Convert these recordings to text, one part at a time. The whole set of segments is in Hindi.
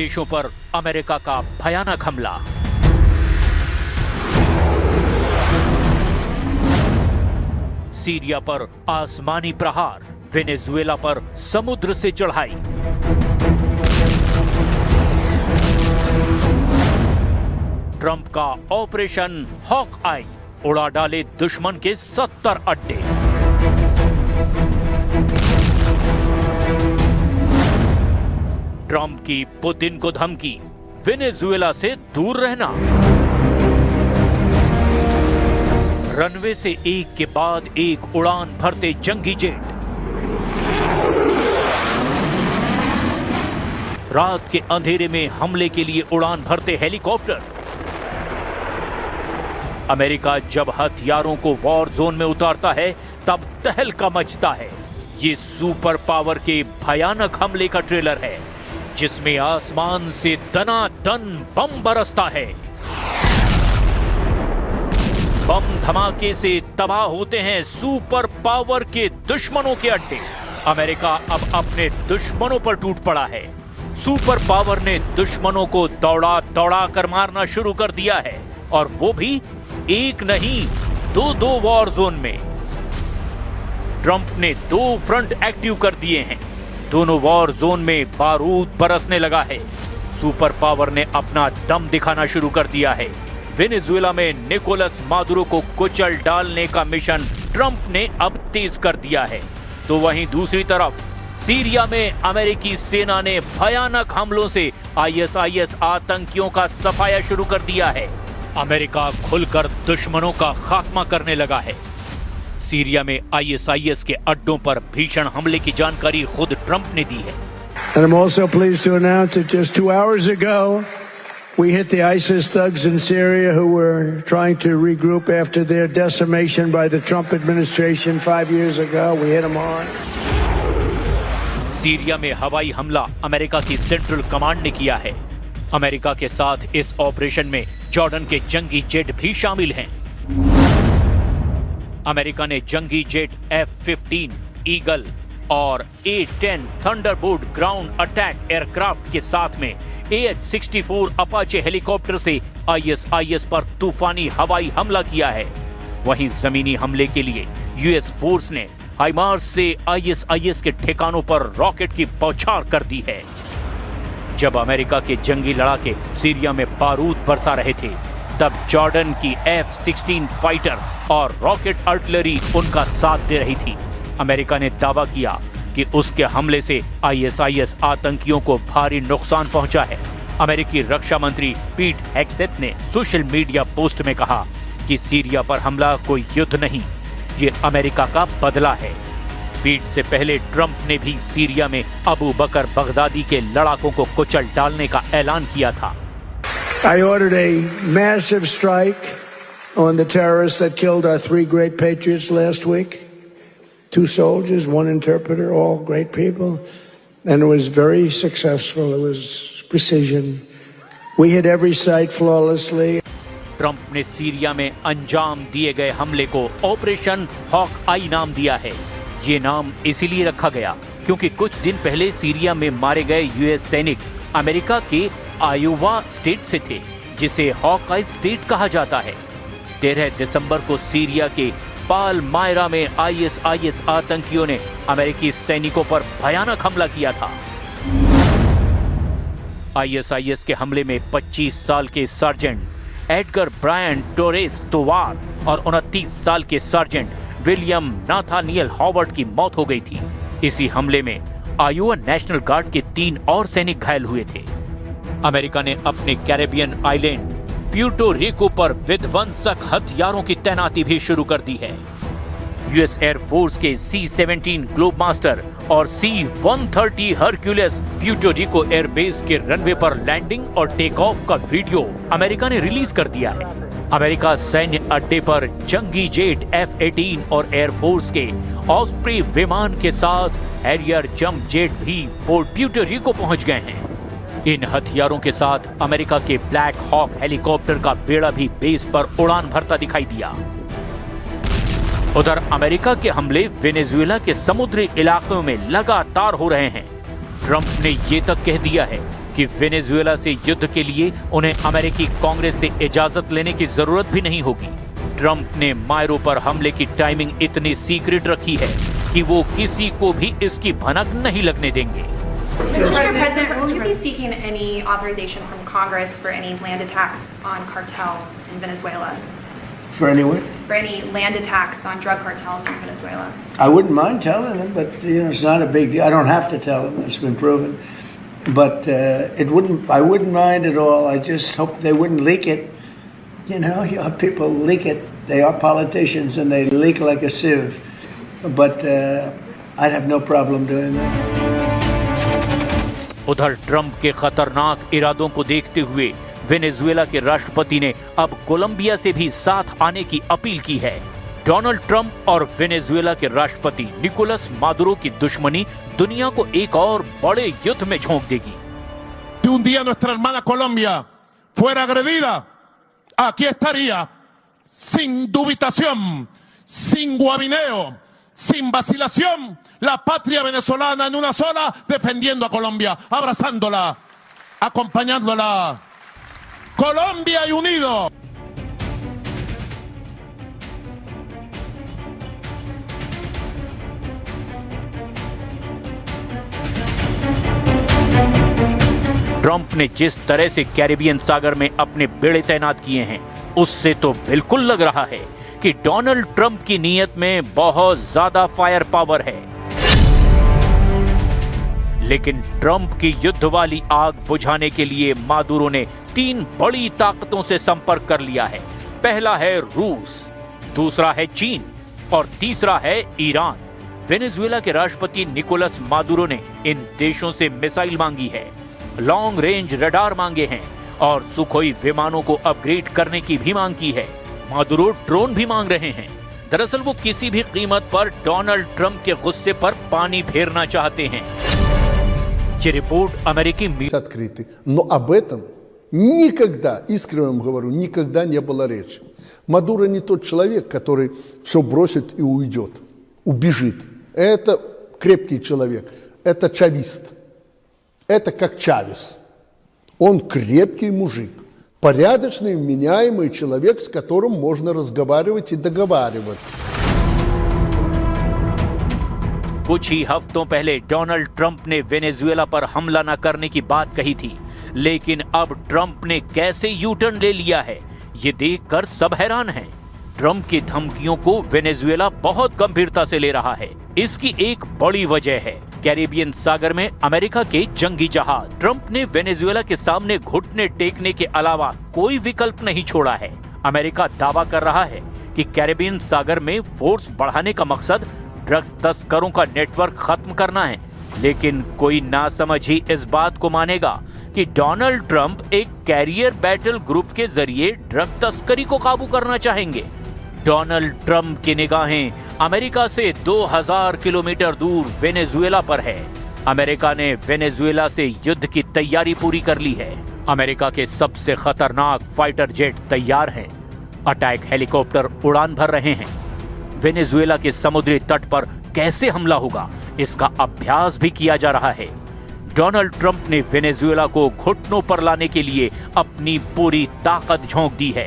देशों पर अमेरिका का भयानक हमला। सीरिया पर आसमानी प्रहार, वेनेजुएला पर समुद्र से चढ़ाई। ट्रंप का ऑपरेशन हॉक आई, उड़ा डाले दुश्मन के 70 अड्डे। ट्रंप की पुतिन को धमकी, वेनेजुएला से दूर रहना। रनवे से एक के बाद एक उड़ान भरते जंगी जेट। रात के अंधेरे में हमले के लिए उड़ान भरते हेलीकॉप्टर। अमेरिका जब हथियारों को वॉर जोन में उतारता है तब तहलका मचता है। ये सुपर पावर के भयानक हमले का ट्रेलर है, जिसमें आसमान से दनादन बम बरसता है। बम धमाके से तबाह होते हैं सुपर पावर के दुश्मनों के अड्डे। अमेरिका अब अपने दुश्मनों पर टूट पड़ा है। सुपर पावर ने दुश्मनों को दौड़ा दौड़ा कर मारना शुरू कर दिया है, और वो भी एक नहीं, दो वॉर जोन में। ट्रंप ने 2 फ्रंट एक्टिव कर दिए हैं। दोनों वॉर जोन में बारूद बरसने लगा है। सुपर पावर ने अपना दम दिखाना शुरू कर दिया है। वेनेजुएला में निकोलस मादुरो को कुचल डालने का मिशन ट्रंप ने अब तेज कर दिया है। तो वहीं दूसरी तरफ सीरिया में अमेरिकी सेना ने भयानक हमलों से आईएसआईएस आतंकियों का सफाया शुरू कर दिया है। अमेरिका खुलकर दुश्मनों का खात्मा करने लगा है। सीरिया में आईएसआईएस के अड्डों पर भीषण हमले की जानकारी खुद ट्रंप ने दी है। And I'm also pleased to announce that just 2 hours ago, we hit the ISIS thugs in Syria who were trying to regroup after their decimation by the Trump administration 5 years ago. We hit them hard. Syria में हवाई हमला अमेरिका की सेंट्रल कमांड ने किया है। अमेरिका के साथ इस ऑपरेशन में जॉर्डन के जंगी जेट भी शामिल हैं। अमेरिका ने जंगी जेट F-15 ईगल और A-10 Thunderbird ground attack aircraft के साथ में AH-64 अपाचे हेलीकॉप्टर से आईएसआईएस पर तूफानी हवाई हमला किया है। वहीं जमीनी हमले के लिए यूएस फोर्स ने हाइमार्स से आईएसआईएस के ठिकानों पर रॉकेट की बौछार कर दी है। जब अमेरिका के जंगी लड़ाके सीरिया में बारूद बरसा रहे थे, तब जॉर्डन की F-16 फाइटर और रॉकेट आर्टिलरी उनका साथ दे रही थी। अमेरिका ने दावा किया कि उसके हमले से आईएसआईएस आतंकियों को भारी नुकसान पहुंचा है। अमेरिकी रक्षा मंत्री पीट हेग्सेथ ने सोशल मीडिया पोस्ट में कहा कि सीरिया पर हमला कोई युद्ध नहीं, ये अमेरिका का बदला है। पीट से पहले ट्रंप ने भी सीरिया में अबू बकर बगदादी के लड़ाकों को कुचल डालने का ऐलान किया था। I ordered a massive strike on the terrorists that killed our 3 great patriots last week. 2 soldiers, 1 interpreter, all great people. And it was very successful. It was precision. We hit every site flawlessly. Trump ने सीरिया में अंजाम दिए गए हमले को ऑपरेशन हॉक आई नाम दिया है। ये नाम इसीलिए रखा गया क्योंकि कुछ दिन पहले सीरिया में मारे गए यूएस सैनिक अमेरिका के आयोवा स्टेट से थे, जिसे हॉक आई स्टेट कहा जाता है। 13 दिसंबर को सीरिया के पालमायरा में आईएसआईएस आतंकियों ने अमेरिकी सैनिकों पर भयानक हमला किया था। आईएसआईएस के हमले में 25 साल के सार्जेंट एडगर ब्रायन टोरेस तोवार और 29 साल के सार्जेंट विलियम नाथानियल हॉवर्ड की मौत हो गई थी। इसी हमले में आयोवा नेशनल गार्ड के 3 और सैनिक घायल हुए थे। अमेरिका ने अपने कैरेबियन आइलैंड प्यूर्टो रिको पर विध्वंसक हथियारों की तैनाती भी शुरू कर दी है। यूएस एयरफोर्स के C-17 ग्लोबमास्टर और C-130 Hercules Puerto Rico airbase के रनवे पर लैंडिंग और टेक ऑफ का वीडियो अमेरिका ने रिलीज कर दिया है। अमेरिका सैन्य अड्डे पर जंगी जेट F-18 और एयरफोर्स के ऑस्प्रे विमान के साथ हैरियर जंप जेट भी पोर्ट प्यूर्टो रिको पहुंच गए हैं। इन हथियारों के साथ अमेरिका के ब्लैक हॉक हेलीकॉप्टर का बेड़ा भी बेस पर उड़ान भरता दिखाई दिया। उधर अमेरिका के हमले वेनेजुएला के समुद्री इलाकों में लगातार हो रहे हैं। ट्रंप ने ये तक कह दिया है कि वेनेजुएला से युद्ध के लिए उन्हें अमेरिकी कांग्रेस से इजाजत लेने की जरूरत भी नहीं होगी। ट्रंप ने मायरो पर हमले की टाइमिंग इतनी सीक्रेट रखी है कि वो किसी को भी इसकी भनक नहीं लगने देंगे। Mr. President, will you be seeking any authorization from Congress for any land attacks on cartels in Venezuela? For anyone? For any land attacks on drug cartels in Venezuela? I wouldn't mind telling them, but it's not a big deal. I don't have to tell them; it's been proven. But I wouldn't mind at all. I just hope they wouldn't leak it. You know, people leak it. They are politicians, and they leak like a sieve. But I'd have no problem doing that. उधर ट्रंप के खतरनाक इरादों को देखते हुए वेनेजुएला के राष्ट्रपति ने अब कोलंबिया से भी साथ आने की अपील की है। डोनाल्ड ट्रंप और वेनेजुएला के राष्ट्रपति निकोलस मादुरो की दुश्मनी दुनिया को एक और बड़े युद्ध में झोंक देगी। Si un día nuestra hermana Colombia fuera agredida, aquí estaría, sin dubitación, sin guabineo, sin vacilación, la patria venezolana en una sola, defendiendo a Colombia, abrazándola, acompañándola. Colombia y unido. Trump ने जिस तरह से कैरिबियन सागर में अपने बेड़े तैनात किए हैं, उससे तो बिल्कुल लग रहा है कि डोनाल्ड ट्रंप की नीयत में बहुत ज्यादा फायर पावर है। लेकिन ट्रंप की युद्ध वाली आग बुझाने के लिए मादुरो ने 3 बड़ी ताकतों से संपर्क कर लिया है। पहला है रूस, दूसरा है चीन और तीसरा है ईरान। वेनेजुएला के राष्ट्रपति निकोलस मादुरो ने इन देशों से मिसाइल मांगी है, लॉन्ग रेंज रडार मांगे हैं और सुखोई विमानों को अपग्रेड करने की भी मांग की है। मादुरो ड्रोन भी मांग रहे हैं। दरअसल वो किसी भी कीमत पर डोनाल्ड ट्रंप के गुस्से पर पानी फेरना चाहते हैं। ये रिपोर्ट अमेरिकी открыты. Но об этом никогда, искренне вам говорю, никогда не было речи. Мадуро не тот человек, который все бросит и уйдет, убежит. Это крепкий человек, это чавист. Это как Чавес. Он крепкий мужик, порядочный, вменяемый человек, с которым можно разговаривать и договариваться. कुछ ही हफ्तों पहले डोनाल्ड ट्रंप ने वेनेजुएला पर हमला न करने की बात कही थी, लेकिन अब ट्रंप ने कैसे यू टर्न ले लिया है, ये देखकर सब हैरान हैं। ट्रंप की धमकियों को वेनेजुएला बहुत गंभीरता से ले रहा है। इसकी एक बड़ी वजह है कैरिबियन सागर में अमेरिका के जंगी जहाज। ट्रंप ने वेनेजुएला के सामने घुटने टेकने के अलावा कोई विकल्प नहीं छोड़ा है। अमेरिका दावा कर रहा है कि कैरिबियन सागर में फोर्स बढ़ाने का मकसद ड्रग्स तस्करों का नेटवर्क खत्म करना है, लेकिन कोई नासमझ ही इस बात को मानेगा कि डोनाल्ड ट्रंप एक कैरियर बैटल ग्रुप के जरिए ड्रग तस्करी को काबू करना चाहेंगे। डोनाल्ड ट्रंप की निगाहें अमेरिका से 2000 किलोमीटर दूर वेनेजुएला पर है। अमेरिका ने वेनेजुएला से युद्ध की तैयारी पूरी कर ली है। अमेरिका के सबसे खतरनाक फाइटर जेट तैयार हैं। अटैक हेलीकॉप्टर उड़ान भर रहे हैं। वेनेजुएला के समुद्री तट पर कैसे हमला होगा, इसका अभ्यास भी किया जा रहा है। डोनाल्ड ट्रंप ने वेनेजुएला को घुटनों पर लाने के लिए अपनी पूरी ताकत झोंक दी है।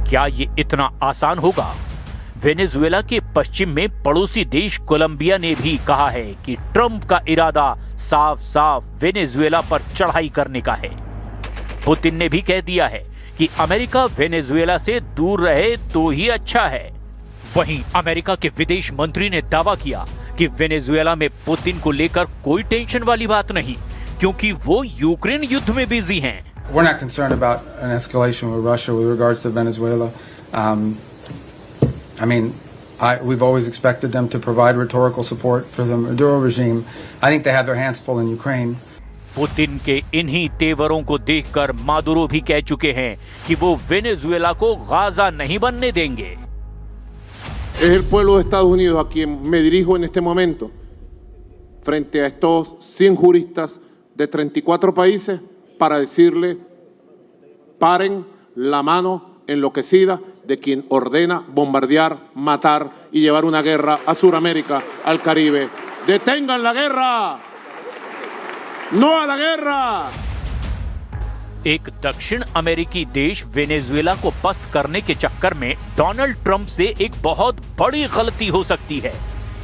क्या ये इतना आसान होगा? वेनेजुएला के पश्चिम में पड़ोसी देश कोलंबिया ने भी कहा है कि ट्रंप का इरादा साफ साफ वेनेजुएला पर चढ़ाई करने का है। पुतिन ने भी कह दिया है कि अमेरिका वेनेजुएला से दूर रहे तो ही अच्छा है। वहीं अमेरिका के विदेश मंत्री ने दावा किया कि वेनेजुएला में पुतिन को लेकर कोई टेंशन वाली बात नहीं, क्योंकि वो यूक्रेन युद्ध में बिजी हैं। We're not concerned about an escalation with Russia with regards to Venezuela. We've always expected them to provide rhetorical support for the Maduro regime. I think they have their hands full in Ukraine. Putin के इन्हीं तेवरों को देखकर मादुरो भी कह चुके हैं कि वो वेनेजुएला को गाजा नहीं बनने देंगे। Es el pueblo de Estados Unidos a quien me dirijo en este momento frente a estos 100 juristas de 34 países para decirle: paren la mano enloquecida de quien ordena bombardear, matar y llevar una guerra a Sudamérica, al Caribe. ¡Detengan la guerra! no a la guerra. एक दक्षिण अमेरिकी देश वेनेजुएला को पस्त करने के चक्कर में डोनाल्ड ट्रंप से एक बहुत बड़ी गलती हो सकती है।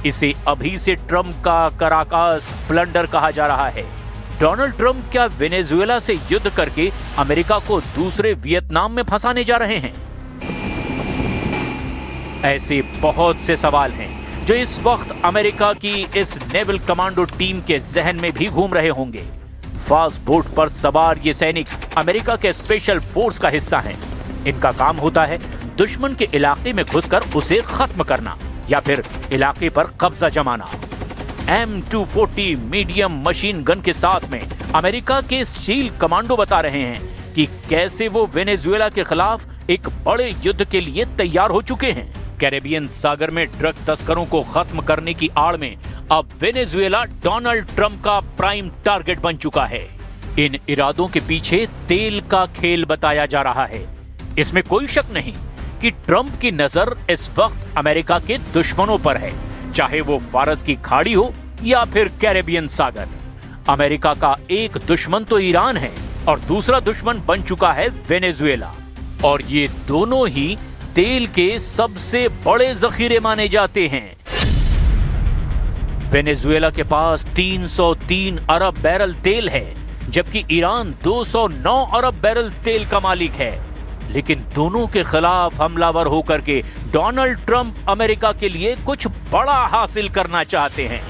इसे अभी से ट्रंप का कराकास ब्लंडर कहा जा रहा है। डोनाल्ड ट्रंप क्या वेनेजुएला से युद्ध करके अमेरिका को दूसरे वियतनाम में फंसाने जा रहे हैं? ऐसे बहुत से सवाल हैं जो इस वक्त अमेरिका की इस नेवल कमांडो टीम के जहन में भी घूम रहे होंगे। फास्ट बोट पर सवार ये सैनिक अमेरिका के स्पेशल फोर्स का हिस्सा हैं। इनका काम होता है दुश्मन के इलाके में घुसकर उसे खत्म करना या फिर इलाके पर कब्जा जमाना। M240 मीडियम मशीन गन के साथ में अमेरिका के स्टील कमांडो बता रहे हैं कि कैसे वो वेनेजुएला के खिलाफ एक बड़े युद्ध के लिए तैयार हो चुके हैं। कैरेबियन सागर में ड्रग तस्करों को खत्म करने की आड़ में अब वेनेजुएला डोनाल्ड ट्रंप का प्राइम टारगेट बन चुका है। इन इरादों के पीछे तेल का खेल बताया जा रहा है। इसमें कोई शक नहीं कि ट्रंप की नजर इस वक्त अमेरिका के दुश्मनों पर है, चाहे वो फारस की खाड़ी हो या फिर कैरेबियन सागर। अमेरिका का एक दुश्मन तो ईरान है और दूसरा दुश्मन बन चुका है वेनेजुएला, और ये दोनों ही तेल के सबसे बड़े जखीरे माने जाते हैं। वेनेजुएला के पास 303 अरब बैरल तेल है, जबकि ईरान 209 अरब बैरल तेल का मालिक है। लेकिन दोनों के खिलाफ हमलावर होकर के डोनाल्ड ट्रंप अमेरिका के लिए कुछ बड़ा हासिल करना चाहते हैं।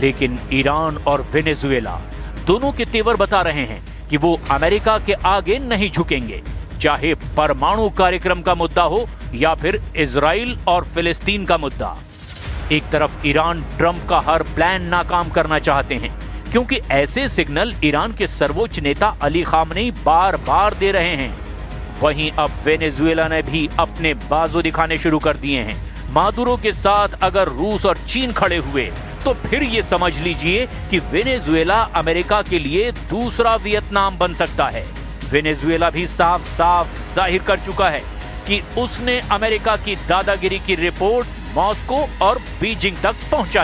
लेकिन ईरान और वेनेजुएला दोनों के तेवर बता रहे हैं कि वो अमेरिका के आगे नहीं झुकेंगे, चाहे परमाणु कार्यक्रम का मुद्दा हो या फिर इजराइल और फिलिस्तीन का मुद्दा। एक तरफ ईरान ट्रंप का हर प्लान नाकाम करना चाहते हैं, क्योंकि ऐसे सिग्नल ईरान के सर्वोच्च नेता अली खामनेई बार बार दे रहे हैं। वहीं अब वेनेजुएला ने भी अपने बाजू दिखाने शुरू कर दिए हैं। मादुरो के साथ अगर रूस और चीन खड़े हुए तो फिर ये समझ लीजिए कि वेनेजुएला अमेरिका के लिए दूसरा वियतनाम बन सकता है। वेनेजुएला भी साफ साफ जाहिर कर चुका है कि उसने अमेरिका की दादागिरी की रिपोर्ट मॉस्को और बीजिंग तक पहुंचा